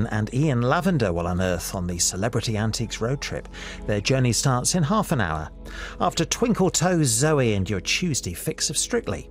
and Ian Lavender will unearth on the Celebrity Antiques road trip. Their journey starts in half an hour. After Twinkle Toes Zoe and your Tuesday fix of Strictly.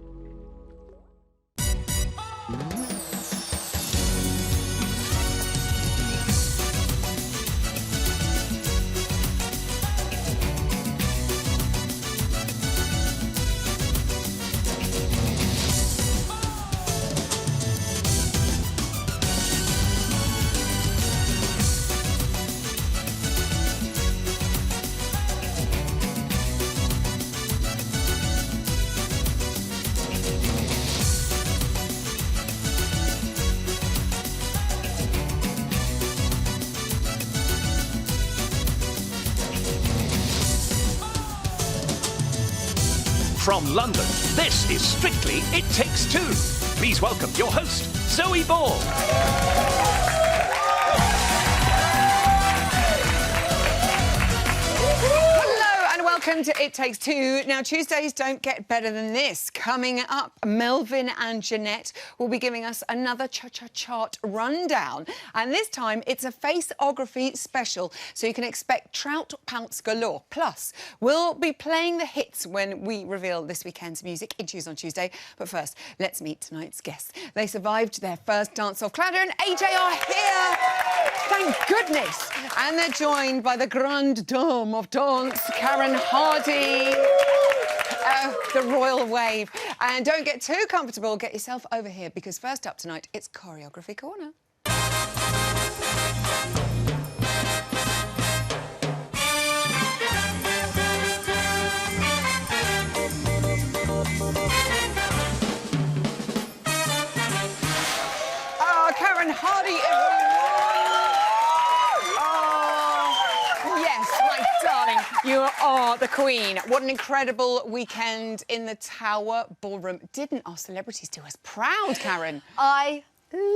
From London, this is Strictly It Takes Two. Please welcome your host, Zoe Ball. Welcome to It Takes Two. Now, Tuesdays don't get better than this. Coming up, Melvin and Jeanette will be giving us another Cha-Cha Chart rundown. And this time, it's a faceography special, so you can expect trout pounce galore. Plus, we'll be playing the hits when we reveal this weekend's music in Choose on Tuesday. But first, let's meet tonight's guests. They survived their first dance-off. Claudia and AJ are here. Thank goodness. And they're joined by the grande dame of dance, Karen Hardy, the royal wave. And don't get too comfortable, get yourself over here, because first up tonight, it's Choreography Corner. Oh, Karen Hardy, everyone. You are the queen. What an incredible weekend in the Tower Ballroom. Didn't our celebrities do us proud, Karen? I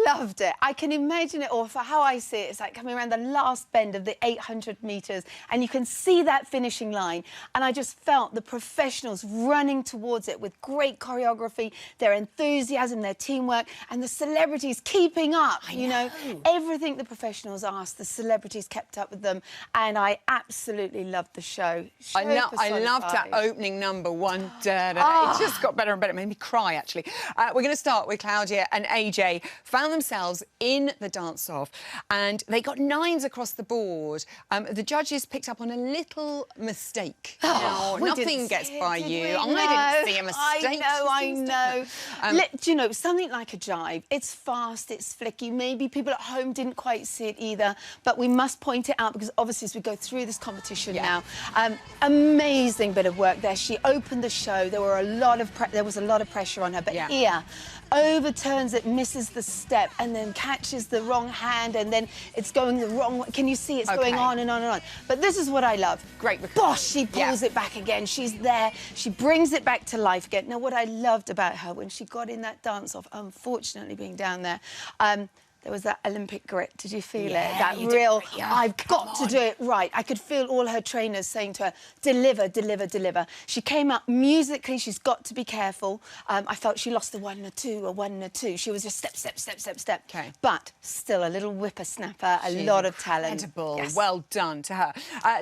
loved it. I can imagine it all. For how I see it, it's like coming around the last bend of the 800 metres and you can see that finishing line. And I just felt the professionals running towards it with great choreography, their enthusiasm, their teamwork, and the celebrities keeping up. You know, everything the professionals asked, the celebrities kept up with them. And I absolutely loved the show. I loved that opening number one. It just got better and better. It made me cry, actually. We're going to start with Claudia and AJ. Found themselves in the dance-off and they got 9s across the board. The judges picked up on a little mistake. Oh, now, nothing gets by you. I didn't see a mistake. I know. Do you know, something like a jive, it's fast, it's flicky. Maybe people at home didn't quite see it either, but we must point it out because obviously as we go through this competition now, amazing bit of work there. She opened the show. There was a lot of pressure on her, but here, overturns it, misses the step, and then catches the wrong hand, and then it's going the wrong way. Can you see it's going on and on and on? But this is what I love. Great. Bosh, she pulls it back again. She's there. She brings it back to life again. Now, what I loved about her when she got in that dance-off, unfortunately being down there, there was that Olympic grit. Did you feel it? That real, I've got to do it right. I could feel all her trainers saying to her, deliver, deliver, deliver. She came up musically, she's got to be careful. I felt she lost a 1 and a 2, a 1 and a 2. She was just step, step, step, step, step. Okay. But still a little whippersnapper, a lot of talent. Incredible. Yes. Well done to her.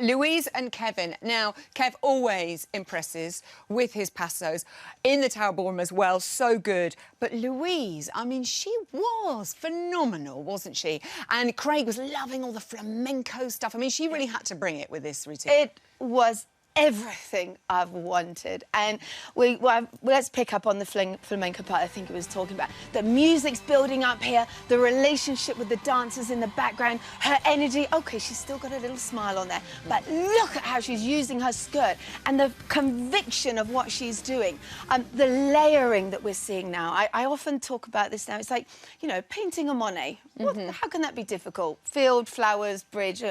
Louise and Kevin. Now, Kev always impresses with his passos in the Tower Ballroom as well. So good. But Louise, I mean, she was phenomenal, wasn't she? And Craig was loving all the flamenco stuff. I mean, she really had to bring it with this routine. It was everything I've wanted. And let's pick up on the flamenco part I think it was talking about. The music's building up here, the relationship with the dancers in the background, her energy. OK, she's still got a little smile on there, but look at how she's using her skirt and the conviction of what she's doing. The layering that we're seeing now. I often talk about this now. It's like, you know, painting a Monet. How can that be difficult? Field, flowers, bridge.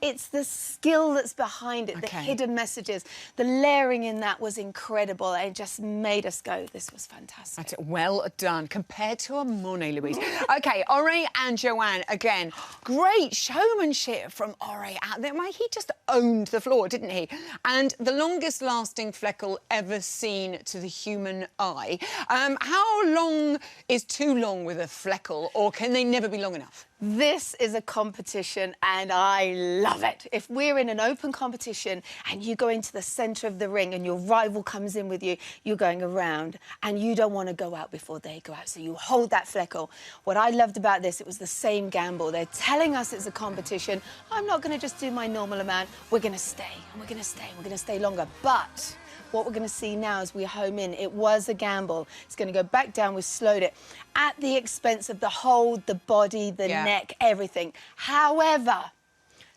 It's the skill that's behind it, the hidden messages. The layering in that was incredible. It just made us go, this was fantastic. That's it. Well done. Compared to a Monet, Louise. OK, Ore and Joanne, again, great showmanship from Ore out there. He just owned the floor, didn't he? And the longest-lasting fleckle ever seen to the human eye. How long is too long with a fleckle, or can they never be long enough? This is a competition and I love it. If we're in an open competition and you go into the centre of the ring and your rival comes in with you, you're going around and you don't want to go out before they go out, so you hold that fleckle. What I loved about this, it was the same gamble. They're telling us it's a competition. I'm not going to just do my normal amount. We're going to stay and we're going to stay and we're going to stay longer. But what we're going to see now as we home in, it was a gamble. It's going to go back down. We've slowed it at the expense of the hold, the body, the neck, everything. However,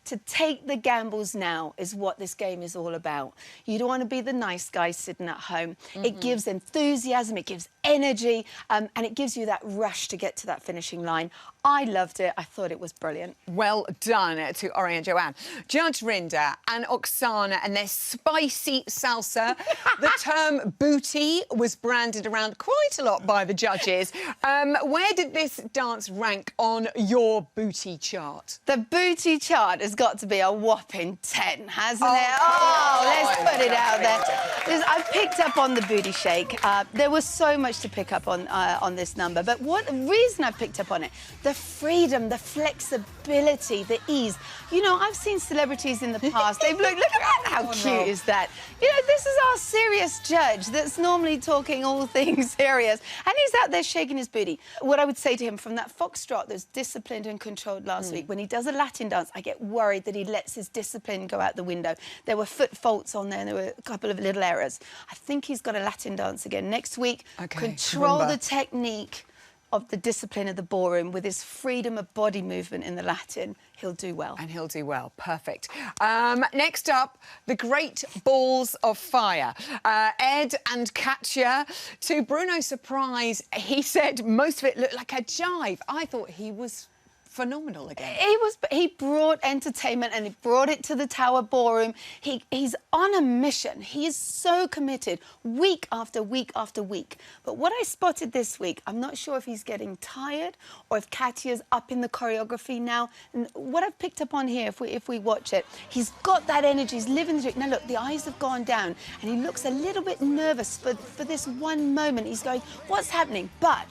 to take the gambles now is what this game is all about. You don't want to be the nice guy sitting at home. It gives enthusiasm, it gives energy, and it gives you that rush to get to that finishing line. I loved it. I thought it was brilliant. Well done to Ori and Joanne. Judge Rinda and Oksana and their spicy salsa. The term booty was branded around quite a lot by the judges. Where did this dance rank on your booty chart? The booty chart has got to be a whopping 10, hasn't it? Oh, let's put it out there. I picked up on the booty shake. There was so much to pick up on this number, but the reason I picked up on it, the freedom, the flexibility, the ease. You know, I've seen celebrities in the past. They've look at how cute is that? You know, this is our serious judge that's normally talking all things serious, and he's out there shaking his booty. What I would say to him, from that foxtrot that's disciplined and controlled last week, when he does a Latin dance, I get worried that he lets his discipline go out the window. There were foot faults on there, and there were a couple of little errors. I think he's got a Latin dance again next week. Okay. Control the technique of the discipline of the ballroom with his freedom of body movement in the Latin. He'll do well. And he'll do well. Perfect. Next up, the Great Balls of Fire. Ed and Katya. To Bruno's surprise, he said most of it looked like a jive. I thought he was phenomenal again. He brought entertainment and he brought it to the Tower Ballroom. He's on a mission. He is so committed week after week after week. But what I spotted this week, I'm not sure if he's getting tired or if Katya's up in the choreography now. And what I've picked up on here, if we watch it, he's got that energy. He's living the dream. Now look, the eyes have gone down and he looks a little bit nervous for this one moment. He's going, what's happening? But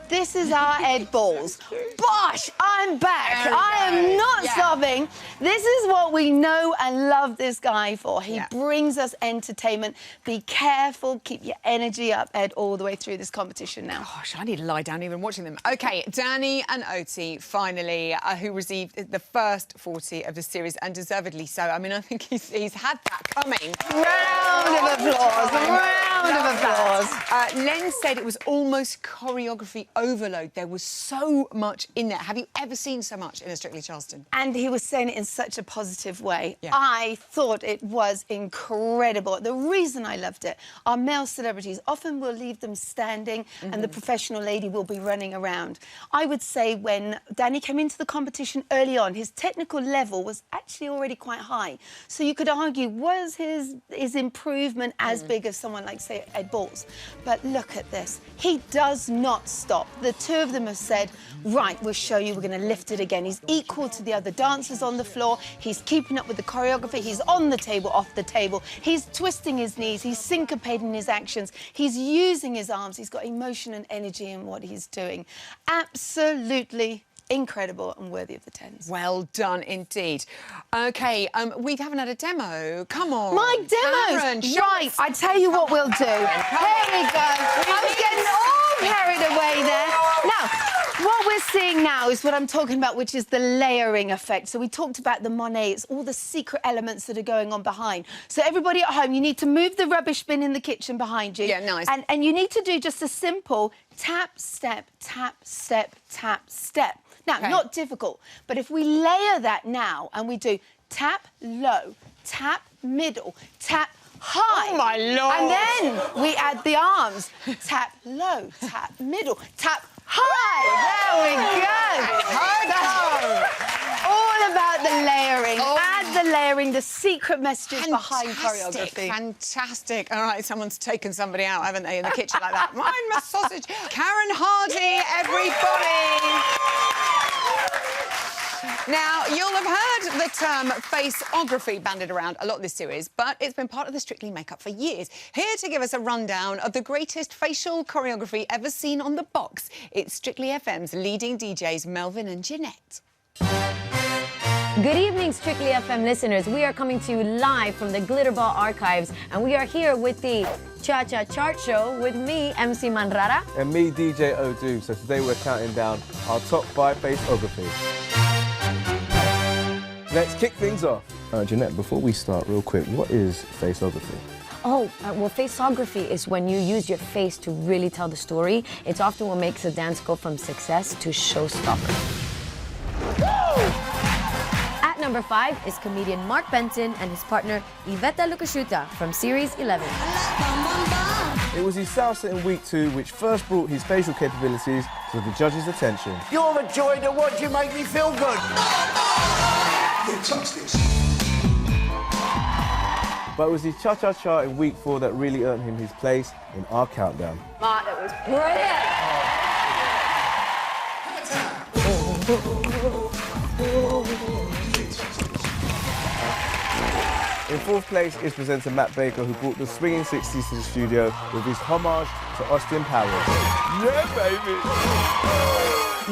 this is our Ed Balls. Bosh, I'm back. I am not stopping. This is what we know and love this guy for. He brings us entertainment. Be careful, keep your energy up, Ed, all the way through this competition now. Gosh, I need to lie down even watching them. OK, Danny and Oti, finally, who received the first 40 of the series, and deservedly so. I mean, I think he's had that coming. Round of applause. Round of applause. Len said it was almost choreography overload. There was so much in there. Have you ever seen so much in a Strictly Charleston? And he was saying it in such a positive way. I thought it was incredible. The reason I loved it, our male celebrities often will leave them standing and the professional lady will be running around. I would say when Danny came into the competition early on, his technical level was actually already quite high. So you could argue, was his improvement as big as someone like, say, Ed Balls? But look at this. He does not stop. The two of them have said, right, we'll show you, we're going to lift it again. He's equal to the other dancers on the floor. He's keeping up with the choreography. He's on the table, off the table. He's twisting his knees. He's syncopating his actions. He's using his arms. He's got emotion and energy in what he's doing. Absolutely incredible and worthy of the 10s. Well done indeed. OK, we haven't had a demo. Come on. My demos! Karen, right, I tell you what we'll do. Here we go. I was getting all carried away there. Now, what we're seeing now is what I'm talking about, which is the layering effect. So we talked about the Monet. It's all the secret elements that are going on behind. So everybody at home, you need to move the rubbish bin in the kitchen behind you. Yeah, nice. And you need to do just a simple tap, step, tap, step, tap, step. Now, not difficult, but if we layer that now and we do tap low, tap middle, tap high. Oh, my Lord. And then we add the arms. Tap low, tap middle, tap high. There we go. All about the layering. Add the layering, the secret messages behind choreography. Fantastic. All right, someone's taken somebody out, haven't they, in the kitchen like that? Mine, my sausage. Karen Hardy, everybody. Now, you'll have heard the term faceography bandied around a lot this series, but it's been part of the Strictly makeup for years. Here to give us a rundown of the greatest facial choreography ever seen on the box, it's Strictly FM's leading DJs, Melvin and Jeanette. Good evening, Strictly FM listeners. We are coming to you live from the Glitterball archives, and we are here with the Cha-Cha Chart Show with me, MC Manrara. And me, DJ Odu. So today we're counting down our top 5 faceography. Let's kick things off. Jeanette, before we start, real quick, what is faceography? Well, faceography is when you use your face to really tell the story. It's often what makes a dance go from success to showstopper. At number 5 is comedian Mark Benton and his partner Iveta Lukashuta from Series 11. It was his salsa in week 2 which first brought his facial capabilities to the judges' attention. You're the joy to watch, you make me feel good. Yeah, touch this. But it was his cha-cha-cha in week 4 that really earned him his place in our countdown. Mark, that was brilliant! In 4th place is presenter Matt Baker, who brought the swinging 60s to the studio with his homage to Austin Powers. Yeah, baby!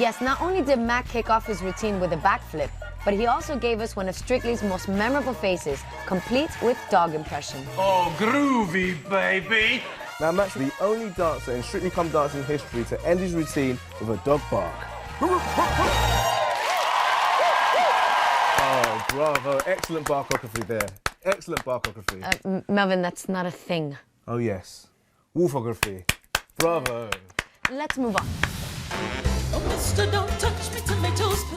Yes, not only did Matt kick off his routine with a backflip, but he also gave us one of Strictly's most memorable faces, complete with dog impression. Oh, groovy, baby. Now, Matt's the only dancer in Strictly Come Dancing history to end his routine with a dog bark. Oh, bravo. Excellent barkography there. Excellent barkography. Melvin, that's not a thing. Oh, yes. Wolfography. Bravo. Let's move on.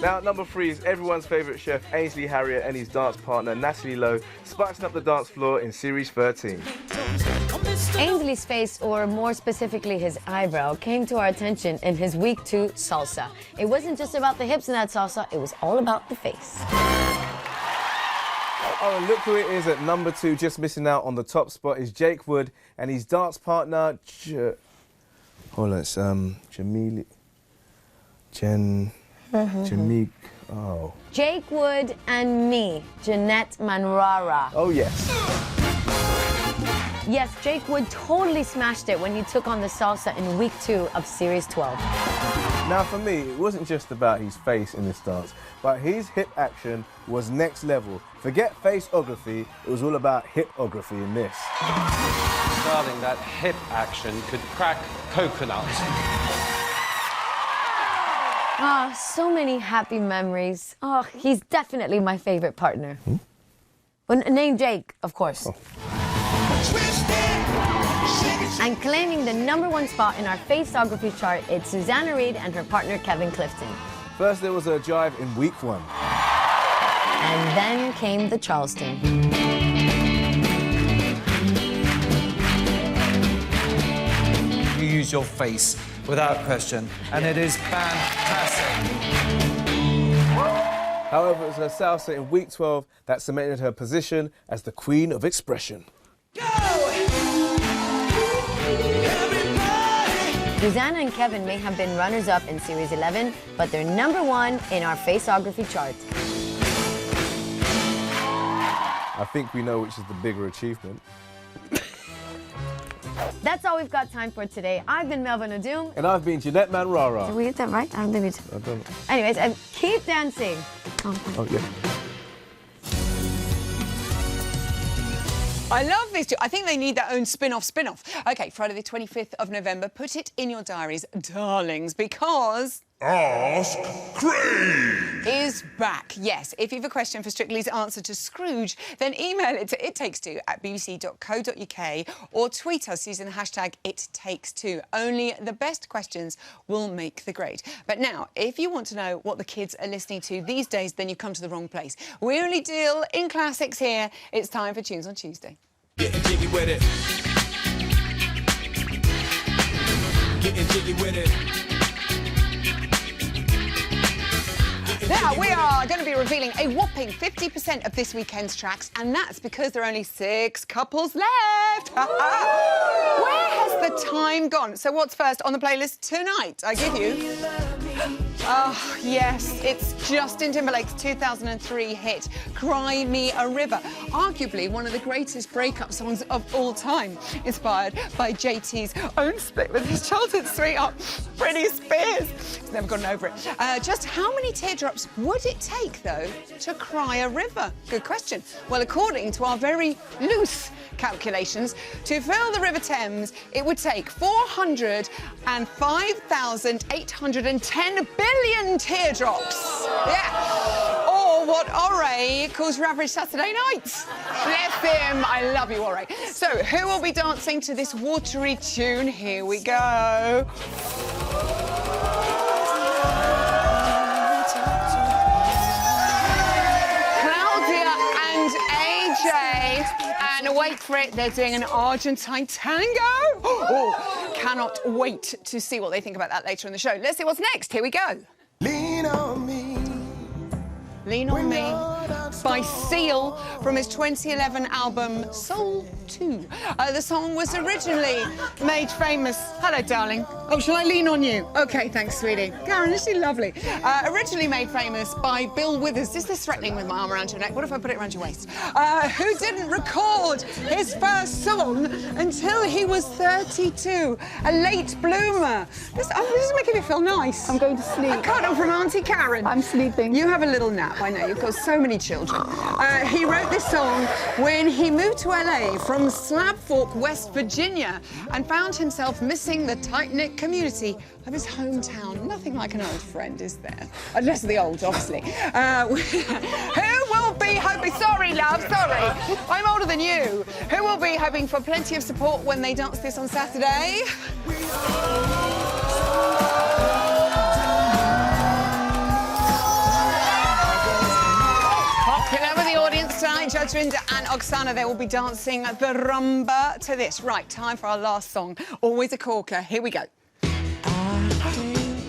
Now, number 3 is everyone's favourite chef, Ainsley Harriott, and his dance partner, Natalie Lowe, spicing up the dance floor in Series 13. Ainsley's face, or more specifically his eyebrow, came to our attention in his week 2 salsa. It wasn't just about the hips in that salsa, it was all about the face. Oh, and look who it is at number 2, just missing out on the top spot is Jake Wood and his dance partner, Jamili... Jamik... Oh. Jake Wood and me, Jeanette Manrara. Oh, yes. Yes, Jake Wood totally smashed it when he took on the salsa in week 2 of Series 12. Now, for me, it wasn't just about his face in this dance, but his hip action was next level. Forget faceography, it was all about hipography in this. Darling, that hip action could crack coconuts. Ah, so many happy memories. Oh, he's definitely my favorite partner. Well, named Jake, of course. Oh. And claiming the #1 spot in our faceography chart, it's Susanna Reid and her partner Kevin Clifton. First, there was a jive in week 1. And then came the Charleston. You use your face without question, and it is fantastic. However, it was her salsa in week 12 that cemented her position as the queen of expression. Susanna and Kevin may have been runners-up in Series 11, but they're #1 in our faceography chart. I think we know which is the bigger achievement. That's all we've got time for today. I've been Melvin Adum. And I've been Jeanette Manrara. Did we get that right? I don't think we did. I don't know. Anyways, and keep dancing. Oh, yeah. I love this too. I think they need their own spin-off. OK, Friday the 25th of November. Put it in your diaries, darlings, because... Ask Craig is back. Yes, if you have a question for Strictly's answer to Scrooge, then email it to ittakes2@bbc.co.uk or tweet us using the hashtag #ittakes2. Only the best questions will make the grade. But now, if you want to know what the kids are listening to these days, then you come to the wrong place. We only deal in classics here. It's time for Tunes on Tuesday. Getting jiggy with it. Getting jiggy with it. Now, we are going to be revealing a whopping 50% of this weekend's tracks, and that's because there are only 6 couples left. Where has the time gone? So what's first on the playlist tonight? I give you... Oh, yes, it's Justin Timberlake's 2003 hit, Cry Me a River, arguably one of the greatest breakup songs of all time, inspired by JT's own split with his childhood sweetheart, Britney Spears. He's never gotten over it. Just how many teardrops would it take, though, to cry a river? Good question. Well, according to our very loose calculations, to fill the River Thames, it would take 405,810 billion teardrops. Yeah. Or what Ore calls your average Saturday night. Bless him. I love you, Ore. So, who will be dancing to this watery tune? Here we go. And wait for it, they're doing an Argentine tango. Oh, cannot wait to see what they think about that later in the show. Let's see what's next. Here we go. Lean on me. Lean on Me by Seal from his 2011 album Soul 2. The song was originally made famous. Hello, darling. Oh, shall I lean on you? OK, thanks, sweetie. Karen, isn't she lovely? Originally made famous by Bill Withers. Is this threatening with my arm around your neck? What if I put it around your waist? Who didn't record his first song until he was 32. A late bloomer. This is making me feel nice. I'm going to sleep. A cuddle from Auntie Karen. I'm sleeping. You have a little nap. I know, you've got so many children. He wrote this song when he moved to LA from Slab Fork, West Virginia, and found himself missing the tight-knit community of his hometown. Nothing like an old friend, is there? Unless the old, obviously. Who will be hoping... Sorry, love, sorry. I'm older than you. Who will be hoping for plenty of support when they dance this on Saturday? Popular with the audience tonight, Judge Rinder and Oksana, they will be dancing the rumba to this. Right, time for our last song. Always a corker. Here we go.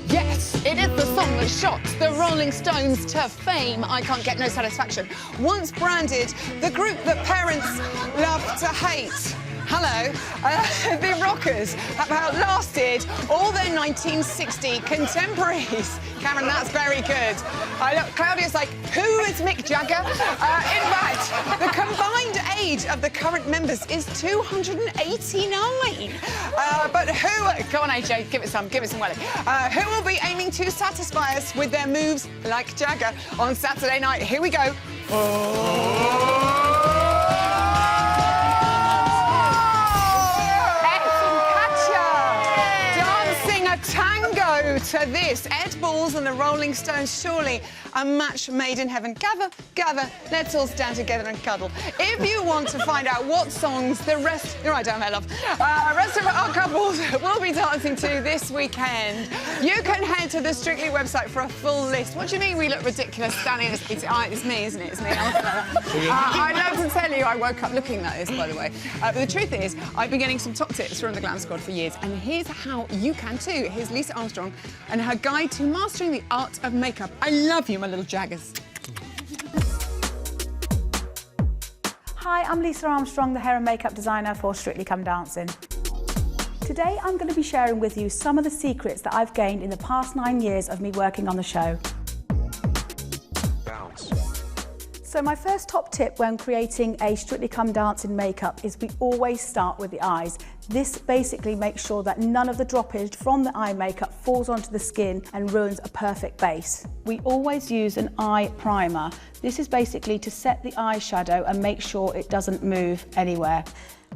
Yes, it is the song that shot the Rolling Stones to fame. I Can't Get No Satisfaction. Once branded the group that parents love to hate. Hello. The Rockers have outlasted all their 1960 contemporaries. Cameron, that's very good. Look, Claudia's like, who is Mick Jagger? In fact, the combined age of the current members is 289. But who... Go on, AJ, give it some welly. Who will be aiming to satisfy us with their moves like Jagger on Saturday night? Here we go. Tango to this. Ed Balls and the Rolling Stones, surely a match made in heaven. Gather, gather, let's all stand together and cuddle. If you want to find out what songs the rest... You're right down there, love. Rest of our couples will be dancing to this weekend, you can head to the Strictly website for a full list. What do you mean we look ridiculous standing? It's me, isn't it? It's me. I'd love to tell you I woke up looking like this, by the way. But the truth is, I've been getting some top tips from the Glam Squad for years, and here's how you can too. Here's Lisa Armstrong and her guide to mastering the art of makeup. I love you, my little Jaggers. Hi, I'm Lisa Armstrong, the hair and makeup designer for Strictly Come Dancing. Today I'm going to be sharing with you some of the secrets that I've gained in the past 9 years of me working on the show. Bounce. So my first top tip when creating a Strictly Come Dancing makeup is we always start with the eyes. This basically makes sure that none of the droppage from the eye makeup falls onto the skin and ruins a perfect base. We always use an eye primer. This is basically to set the eyeshadow and make sure it doesn't move anywhere.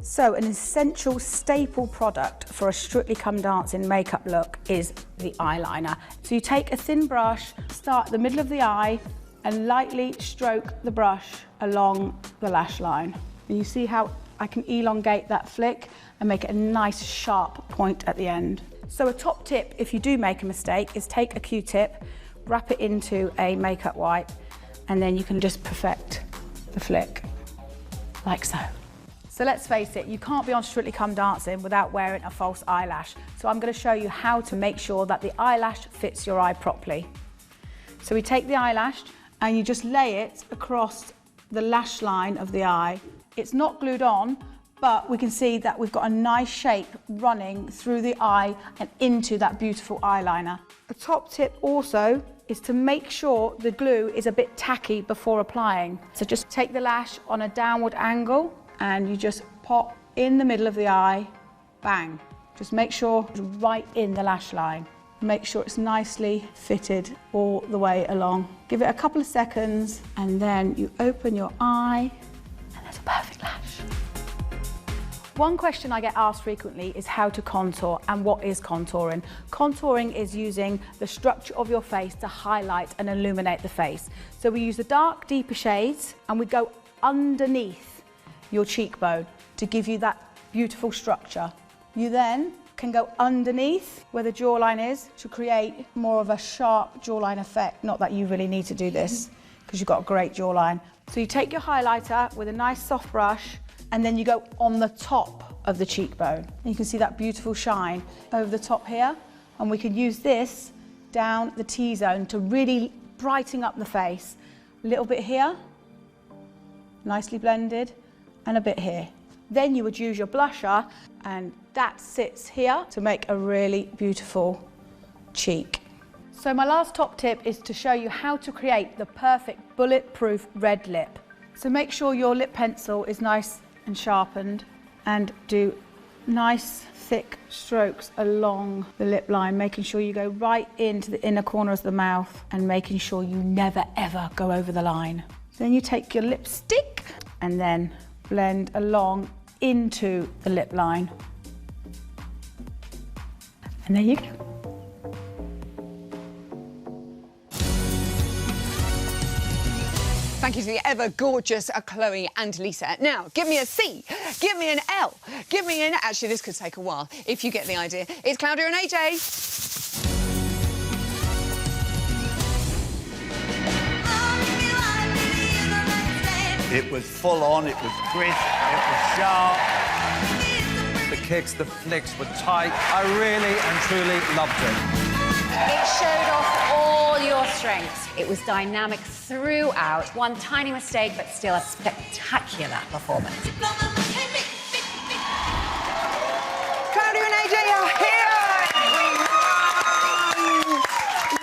So an essential staple product for a Strictly Come Dancing makeup look is the eyeliner. So you take a thin brush, start at the middle of the eye and lightly stroke the brush along the lash line. And you see how I can elongate that flick and make it a nice sharp point at the end. So a top tip if you do make a mistake is take a Q-tip, wrap it into a makeup wipe, and then you can just perfect the flick, like so. So let's face it, you can't be on Strictly Come Dancing without wearing a false eyelash. So I'm going to show you how to make sure that the eyelash fits your eye properly. So we take the eyelash and you just lay it across the lash line of the eye. It's not glued on, but we can see that we've got a nice shape running through the eye and into that beautiful eyeliner. A top tip also is to make sure the glue is a bit tacky before applying. So just take the lash on a downward angle and you just pop in the middle of the eye, bang. Just make sure it's right in the lash line. Make sure it's nicely fitted all the way along. Give it a couple of seconds and then you open your eye and there's a perfect lash. One question I get asked frequently is how to contour and what is contouring. Contouring is using the structure of your face to highlight and illuminate the face. So we use the dark, deeper shades and we go underneath your cheekbone to give you that beautiful structure. You then can go underneath where the jawline is to create more of a sharp jawline effect. Not that you really need to do this because you've got a great jawline. So you take your highlighter with a nice soft brush and then you go on the top of the cheekbone. And you can see that beautiful shine over the top here. And we can use this down the T-zone to really brighten up the face. A little bit here, nicely blended, and a bit here. Then you would use your blusher and that sits here to make a really beautiful cheek. So my last top tip is to show you how to create the perfect bulletproof red lip. So make sure your lip pencil is nice and sharpened and do nice thick strokes along the lip line, making sure you go right into the inner corners of the mouth and making sure you never ever go over the line. Then you take your lipstick and then blend along into the lip line. And there you go. Thank you to the ever-gorgeous Chloe and Lisa. Now, give me a C, give me an L, give me an... Actually, this could take a while, if you get the idea. It's Claudia and AJ. It was full on, it was crisp, it was sharp. The kicks, the flicks were tight. I really and truly loved it. It showed off all your strengths. It was dynamic throughout. One tiny mistake, but still a spectacular performance. Claudia and AJ are here!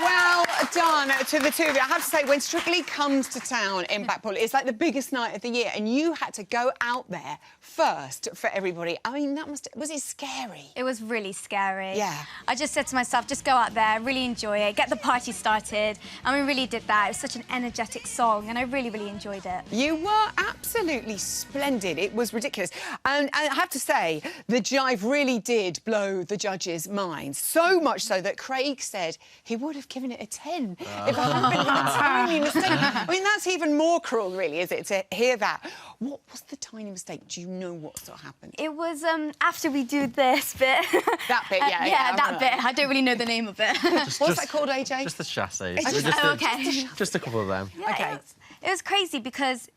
Well done to the two of you. I have to say, when Strictly comes to town in Blackpool, it's like the biggest night of the year, and you had to go out there first for everybody. I mean, was it scary? It was really scary. Yeah. I just said to myself, just go out there, really enjoy it, get the party started, and we really did that. It was such an energetic song, and I really, really enjoyed it. You were absolutely splendid. It was ridiculous. And I have to say, the jive really did blow the judges' minds, so much so that Craig said he would have given it a 10 if I hadn't been a tiny mistake. I mean, that's even more cruel, really, is it, to hear that? What was the tiny mistake? Do you know what sort of happened? It was after we do this bit. That bit, yeah. Yeah, that bit. I don't really know the name of it. What's that called, AJ? Just the chassis. Okay. Just a couple of them. Yeah, okay. It was crazy because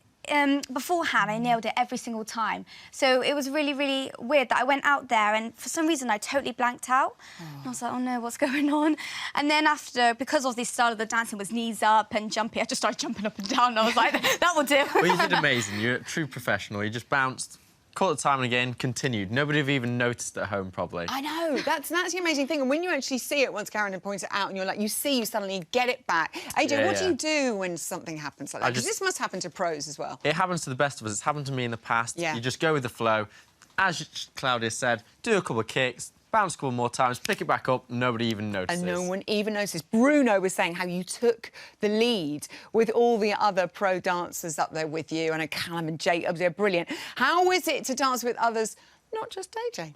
beforehand I nailed it every single time. So it was really, really weird that I went out there and for some reason I totally blanked out. And I was like, oh no, what's going on? And then after, because of the style of the dancing was knees up and jumping, I just started jumping up and down. And I was like, that will do. Well, you did amazing. You're a true professional. You just bounced, caught the time and again, continued. Nobody have even noticed at home, probably. I know, that's the amazing thing. And when you actually see it, once Karen had pointed it out, and you're like, you suddenly get it back. AJ, what do you do when something happens like that? Because this must happen to pros as well. It happens to the best of us. It's happened to me in the past. Yeah. You just go with the flow. As Claudia said, do a couple of kicks, bounce a couple more times, pick it back up, nobody even notices. And no one even noticed. Bruno was saying how you took the lead with all the other pro dancers up there with you, and Callum and Jacob, they're brilliant. How is it to dance with others, not just AJ?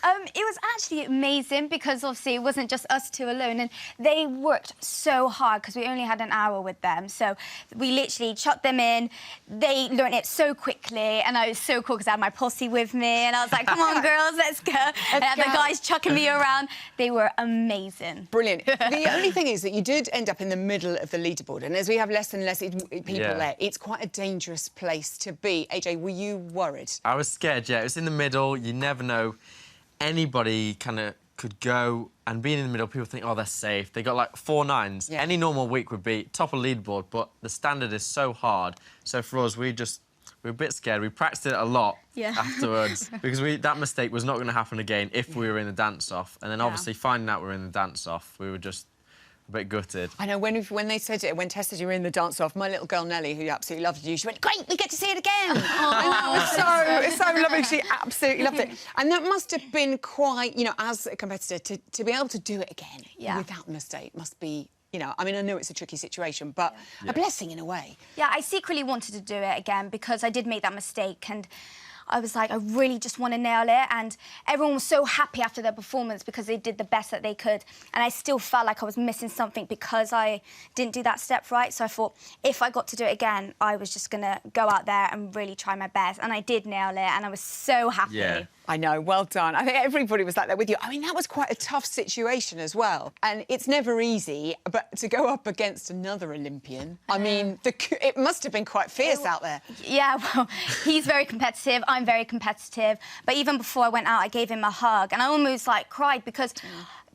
It was actually amazing because obviously it wasn't just us two alone and they worked so hard because we only had an hour with them. So we literally chucked them in. They learned it so quickly and I was so cool because I had my posse with me and I was like, come on, girls, let's go. And the guys chucking me around. They were amazing. Brilliant. The only thing is that you did end up in the middle of the leaderboard, and as we have less and less people there, it's quite a dangerous place to be. AJ, were you worried? I was scared, yeah. It was in the middle. You never know. Anybody kind of could go, and being in the middle, people think, oh, they're safe. They got like 4 9s. Any normal week would be top of leaderboard, but the standard is so hard. So for us, we just We were a bit scared. We practiced it a lot Yeah. afterwards because that mistake was not going to happen again if we were in the dance-off. And then obviously finding out we were in the dance-off, we were just a bit gutted. I know, when they said it, when Tess said you were in the dance-off, my little girl Nellie, who absolutely loved you, she went, great, we get to see it again. And that was so lovely. She absolutely loved it. And that must have been quite, you know, as a competitor, to be able to do it again without a mistake must be, you know, I mean, I know it's a tricky situation, but a blessing in a way. Yeah, I secretly wanted to do it again because I did make that mistake, and I was like, I really just want to nail it. And everyone was so happy after their performance because they did the best that they could. And I still felt like I was missing something because I didn't do that step right. So I thought, if I got to do it again, I was just going to go out there and really try my best. And I did nail it, and I was so happy. Yeah. I know, well done. I think everybody was like that with you. I mean, that was quite a tough situation as well. And it's never easy, but to go up against another Olympian, I mean, it must have been quite fierce out there. Yeah, well, he's very competitive, I'm very competitive. But even before I went out, I gave him a hug, and I almost, like, cried because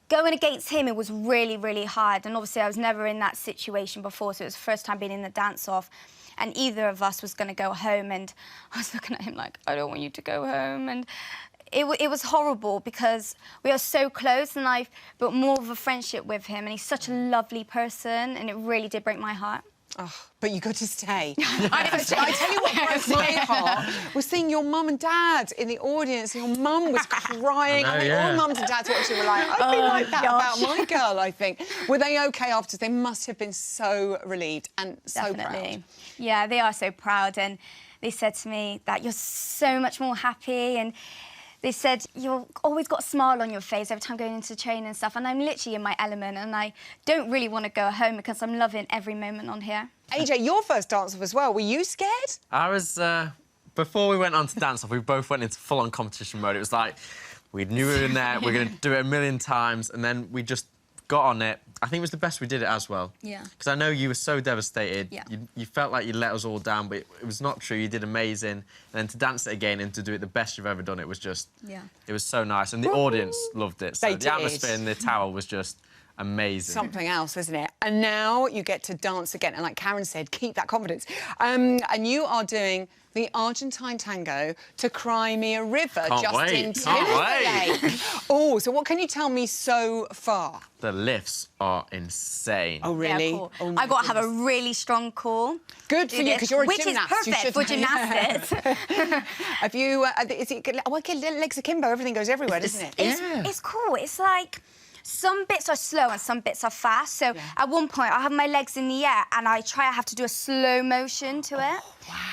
going against him, it was really, really hard. And obviously, I was never in that situation before, so it was the first time being in the dance-off. And either of us was going to go home, and I was looking at him like, I don't want you to go home. And it was horrible because we are so close, and I've built more of a friendship with him, and he's such a lovely person, and it really did break my heart. Oh, but you got to stay. I tell you what broke my heart was seeing your mum and dad in the audience. Your mum was crying. I think all mums and dads watching were like, I'd be like that about my girl, I think. Were they OK afterwards? They must have been so relieved and so proud. Yeah, they are so proud, and they said to me that you're so much more happy, and they said, you've always got a smile on your face every time going into training and stuff, and I'm literally in my element, and I don't really want to go home because I'm loving every moment on here. AJ, your first dance-off as well. Were you scared? I was... before we went on to dance-off, we both went into full-on competition mode. It was like, we knew we were in there, we were going to do it a million times, and then we just got on it. I think it was the best we did it as well. Yeah. Because I know you were so devastated. Yeah. You felt like you let us all down, but it was not true. You did amazing. And then to dance it again and to do it the best you've ever done, it was just... Yeah. It was so nice. And the audience loved it. So They the did. atmosphere in the tower was just amazing. Something else, isn't it? And now you get to dance again. And like Karen said, keep that confidence. And you are doing the Argentine tango to Cry Me a River. Justin Timberlake. Oh, so what can you tell me so far? The lifts are insane. Oh, really? Yeah, cool. Oh, I've got to have a really strong core. Good for you, because you're a which gymnast. Which is perfect for gymnastics. Have you... is it... Well, legs akimbo, everything goes everywhere, doesn't it? It's cool. It's like... Some bits are slow and some bits are fast. So at one point, I have my legs in the air and I have to do a slow motion to it. Wow.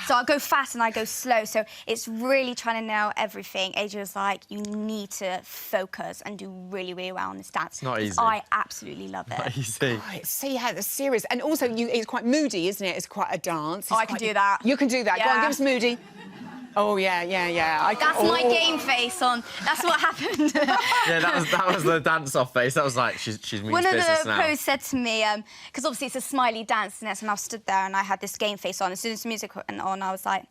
So I go fast and I go slow. So it's really trying to nail everything. AJ was like, you need to focus and do really, really well on this dance. It's not easy. I absolutely love it. Not easy. Oh, see, yeah, the serious. And also, it's quite moody, isn't it? It's quite a dance. I can do that. You can do that. Yeah. Go on, give us moody. Oh, yeah. That's my game face on. That's what happened. Yeah, that was the dance-off face. That was like, she's means One of business the now. pros said to me, because obviously it's a smiley dance, and I stood there and I had this game face on. As soon as the music went on, I was like...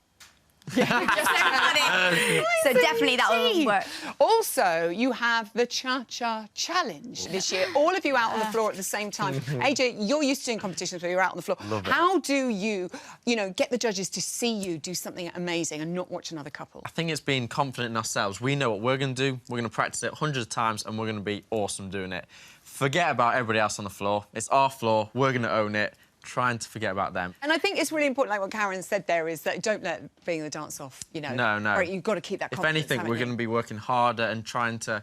Just everybody. So definitely that will work. Also, you have the Cha-Cha Challenge this year. All of you out on the floor at the same time. AJ, you're used to doing competitions where you're out on the floor. Love it. How do you, get the judges to see you do something amazing and not watch another couple? I think it's being confident in ourselves. We know what we're going to do. We're going to practice it hundreds of times and we're going to be awesome doing it. Forget about everybody else on the floor. It's our floor. We're going to own it. Trying to forget about them. And I think it's really important, like what Karen said there, is that don't let being the dance off, No. Right, you've got to keep that confidence. If anything, we're going to be working harder and trying to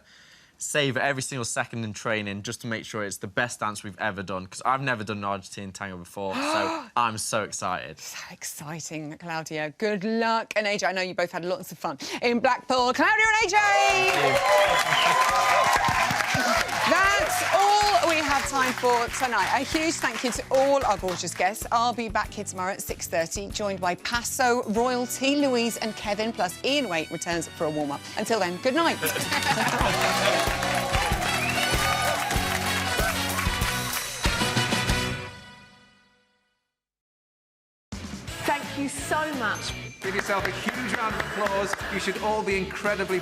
save every single second in training just to make sure it's the best dance we've ever done, because I've never done an Argentine tango before, so I'm so excited. So exciting, Claudia. Good luck. And AJ, I know you both had lots of fun in Blackpool. Claudia and AJ! That's all we have time for tonight. A huge thank you to all our gorgeous guests. I'll be back here tomorrow at 6:30, joined by Paso, Royalty, Louise and Kevin, plus Ian Waite returns for a warm-up. Until then, good night. Thank you so much. Give yourself a huge round of applause. You should all be incredibly